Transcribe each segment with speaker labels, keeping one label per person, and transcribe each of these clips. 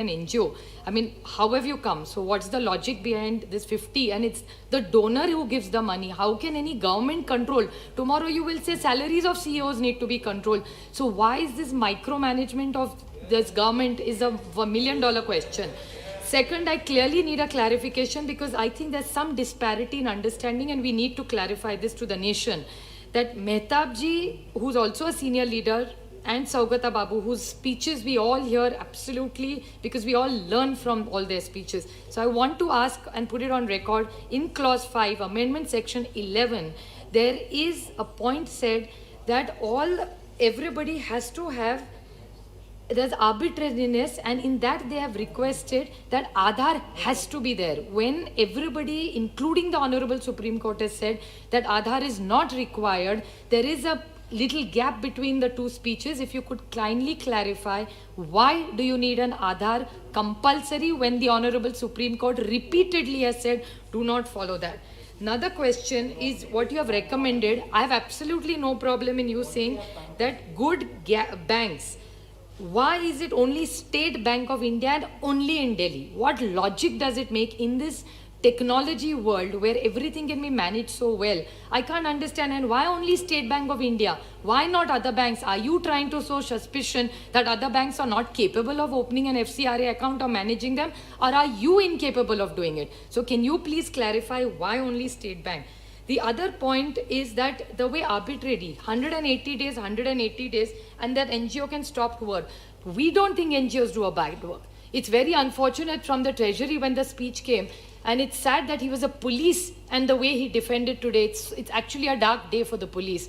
Speaker 1: an NGO. I mean, how have you come? So what's the logic behind this 50? And it's the donor who gives the money. How can any government control? Tomorrow you will say salaries of CEOs need to be controlled. So why is this micromanagement of this government is a $1 million question. Second, I clearly need a clarification because I think there's some disparity in understanding and we need to clarify this to the nation. That Mehtab ji, who's also a senior leader, and Saugata Babu, whose speeches we all hear absolutely because we all learn from all their speeches. So I want to ask and put it on record, in clause 5, amendment section 11, there is a point said that everybody has to have, there's arbitrariness, and in that they have requested that Aadhaar has to be there. When everybody, including the Honorable Supreme Court, has said that Aadhaar is not required, there is a little gap between the two speeches. If you could kindly clarify, why do you need an Aadhaar compulsory when the Honorable Supreme Court repeatedly has said, do not follow that? Another question is what you have recommended. I have absolutely no problem in you saying that good banks. Why is it only State Bank of India and only in Delhi? What logic does it make in this technology world where everything can be managed so well? I can't understand. And why only State Bank of India? Why not other banks? Are you trying to sow suspicion that other banks are not capable of opening an FCRA account or managing them? Or are you incapable of doing it? So can you please clarify why only State Bank? The other point is that the way arbitrary, 180 days, 180 days, and that NGO can stop work. We don't think NGOs do a bad work. It's very unfortunate from the Treasury when the speech came. And it's sad that he was a police and the way he defended today, it's actually a dark day for the police.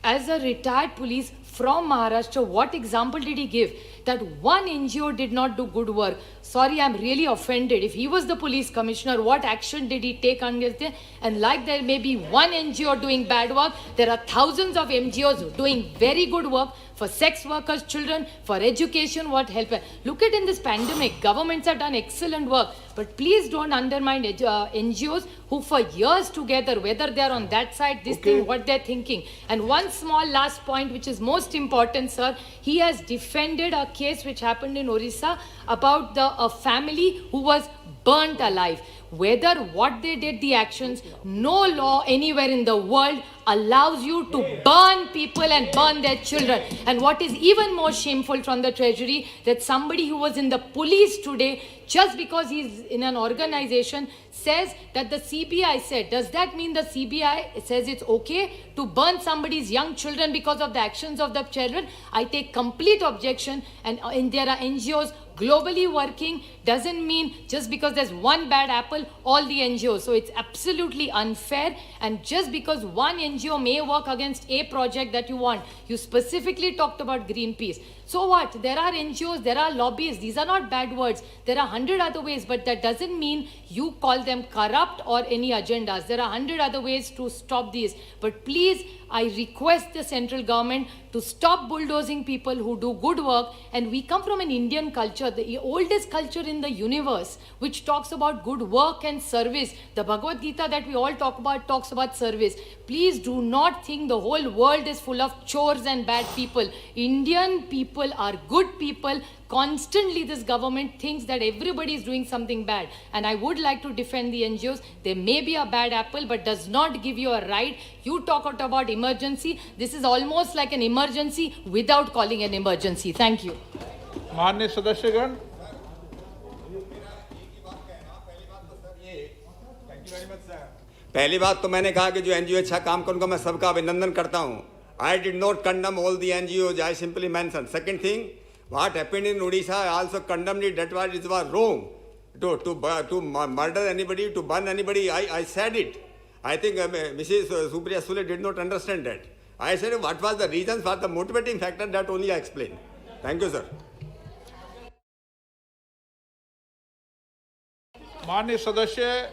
Speaker 1: As a retired police from Maharashtra, what example did he give? That one NGO did not do good work. Sorry, I'm really offended. If he was the police commissioner, what action did he take against them? And like there may be one NGO doing bad work, there are thousands of NGOs doing very good work for sex workers, children, for education, what help. Look at in this pandemic, governments have done excellent work. But please don't undermine NGOs who for years together, whether they're on that side, this thing, what they're thinking. And one small last point, which is most important, sir, he has defended a case which happened in Orissa about a family who was burnt alive. Whether what they did, the actions, no law anywhere in the world allows you to burn people and burn their children. And what is even more shameful from the Treasury, that somebody who was in the police today, just because he's in an organization, says that the CBI said, does that mean the CBI says it's okay to burn somebody's young children because of the actions of the children? I take complete objection, and there are NGOs globally working, doesn't mean just because there's one bad apple, all the NGOs. So it's absolutely unfair. And just because one NGO may work against a project that you want, you specifically talked about Greenpeace. So what? There are NGOs, there are lobbies. These are not bad words. There are 100 other ways, but that doesn't mean you call them corrupt or any agendas. There are 100 other ways to stop these. But please, I request the central government to stop bulldozing people who do good work. And we come from an Indian culture, the oldest culture in the universe, which talks about good work and service. The Bhagavad Gita that we all talk about talks about service. Please do not think the whole world is full of chores and bad people. Indian people are good people. Constantly this government thinks that everybody is doing something bad. And I would like to defend the NGOs. There may be a bad apple, but does not give you a right. You talk about emergency. This is almost like an emergency without calling an emergency. Thank you.
Speaker 2: माननीय सदस्यगण,
Speaker 3: पहली बात तो मैंने कहा कि जो NGO अच्छा काम कर उनका मैं सबका अभिनंदन करता हूं. I did not condemn all the NGOs. I simply mentioned. Second thing, what happened in Odisha, I also condemned it. That was it was wrong to murder anybody, to burn anybody. I said it. I think Mrs. Supriya Sule did not understand that. I said what was the reasons for the motivating factor, that only I explained. Thank you, sir.
Speaker 2: माननीय सदस्य